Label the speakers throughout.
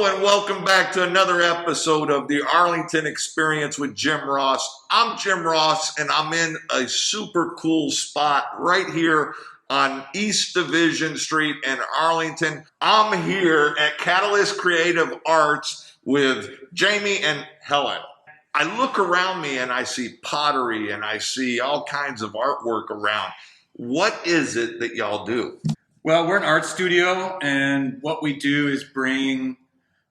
Speaker 1: Hello and welcome back to another episode of the Arlington Experience with Jim Ross. I'm Jim Ross and I'm in a super cool spot right here on East Division Street in Arlington. I'm here at Catalyst Creative Arts with Jamie and Helen. I look around me and I see pottery and I see all kinds of artwork around. What is it that y'all do?
Speaker 2: Well, we're an art studio, and what we do is bring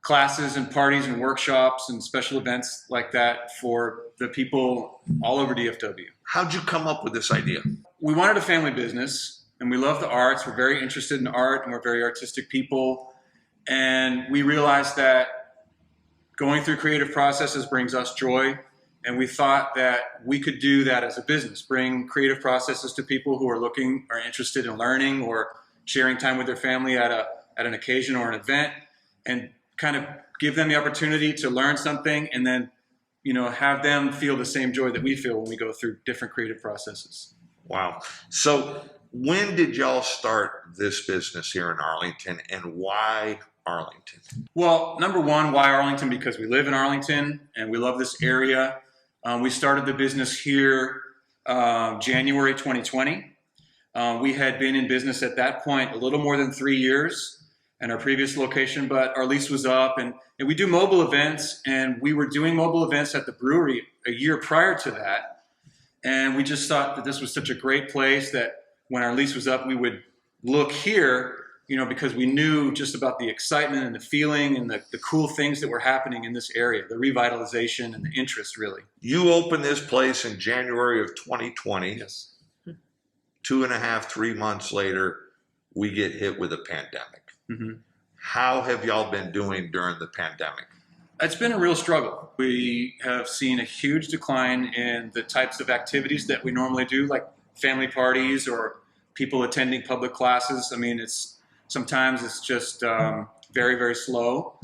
Speaker 2: classes and parties and workshops and special events like that for the people all over DFW.
Speaker 1: How'd you come up with this idea?
Speaker 2: We wanted a family business, and we love the arts. We're very interested in art, and we're very artistic people. And we realized that going through creative processes brings us joy, and we thought that we could do that as a business, bring creative processes to people who are interested in learning or sharing time with their family at an occasion or an event, and kind of give them the opportunity to learn something and then, have them feel the same joy that we feel when we go through different creative processes.
Speaker 1: Wow. So when did y'all start this business here in Arlington, and why Arlington?
Speaker 2: Well, number one, why Arlington? Because we live in Arlington and we love this area. We started the business here January 2020. We had been in business at that point a little more than 3 years in our previous location, but our lease was up, and we do mobile events, and we were doing mobile events at the brewery a year prior to that. And we just thought that this was such a great place that when our lease was up, we would look here, because we knew just about the excitement and the feeling and the cool things that were happening in this area, the revitalization and the interest, really.
Speaker 1: You opened this place in January of 2020.
Speaker 2: Yes.
Speaker 1: 2.5, 3 months later, we get hit with a pandemic.
Speaker 2: Mm-hmm.
Speaker 1: How have y'all been doing during the pandemic?
Speaker 2: It's been a real struggle. We have seen a huge decline in the types of activities that we normally do, like family parties or people attending public classes. I mean, sometimes it's just very, very slow.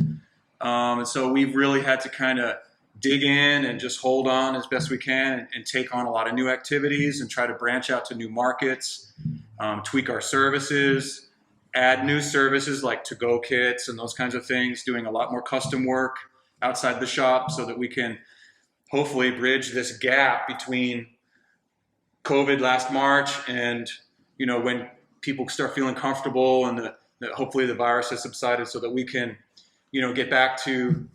Speaker 2: And so we've really had to kind of dig in and just hold on as best we can and take on a lot of new activities and try to branch out to new markets, tweak our services, add new services like to-go kits and those kinds of things, doing a lot more custom work outside the shop so that we can hopefully bridge this gap between COVID last March and, when people start feeling comfortable and hopefully the virus has subsided so that we can, get back to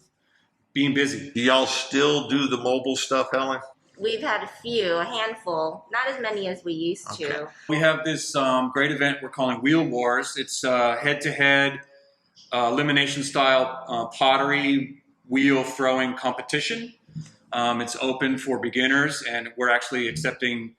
Speaker 2: being busy.
Speaker 1: Do y'all still do the mobile stuff, Helen?
Speaker 3: We've had a handful, not as many as we used to.
Speaker 2: We have this great event we're calling Wheel Wars. It's head-to-head elimination style pottery wheel throwing competition. It's open for beginners, and we're actually accepting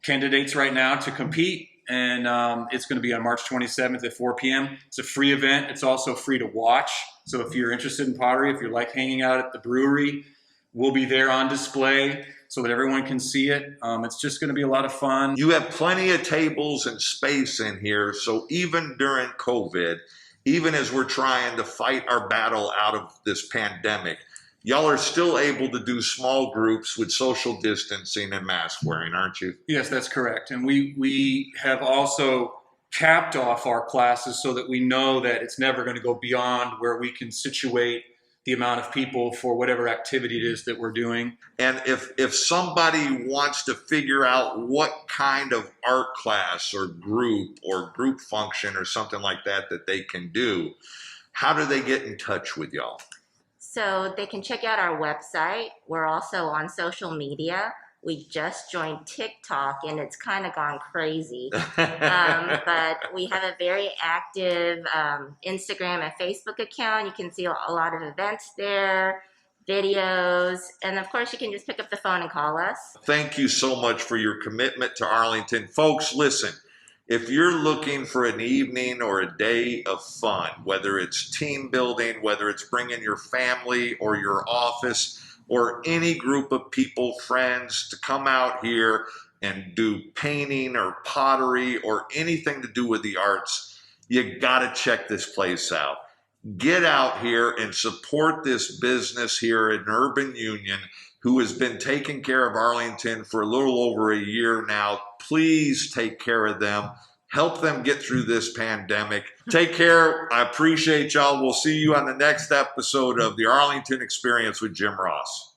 Speaker 2: candidates right now to compete. And it's going to be on March 27th at 4 p.m. It's a free event. It's also free to watch. So if you're interested in pottery, if you like hanging out at the brewery, we'll be there on display so that everyone can see it. It's just going to be a lot of fun.
Speaker 1: You have plenty of tables and space in here. So even during COVID, even as we're trying to fight our battle out of this pandemic, y'all are still able to do small groups with social distancing and mask wearing, aren't you?
Speaker 2: Yes, that's correct. And we have also capped off our classes so that we know that it's never going to go beyond where we can situate the amount of people for whatever activity it is that we're doing.
Speaker 1: And if somebody wants to figure out what kind of art class or group function or something like that they can do, how do they get in touch with y'all?
Speaker 3: So they can check out our website. We're also on social media. We just joined TikTok and it's kind of gone crazy. But we have a very active Instagram and Facebook account. You can see a lot of events there, videos, and of course you can just pick up the phone and call us.
Speaker 1: Thank you so much for your commitment to Arlington. Folks, listen, if you're looking for an evening or a day of fun, whether it's team building, whether it's bringing your family or your office, or any group of people, friends, to come out here and do painting or pottery or anything to do with the arts, you gotta check this place out. Get out here and support this business here in Urban Union, who has been taking care of Arlington for a little over a year now. Please take care of them. help them get through this pandemic. Take care. I appreciate y'all. We'll see you on the next episode of the Arlington Experience with Jim Ross.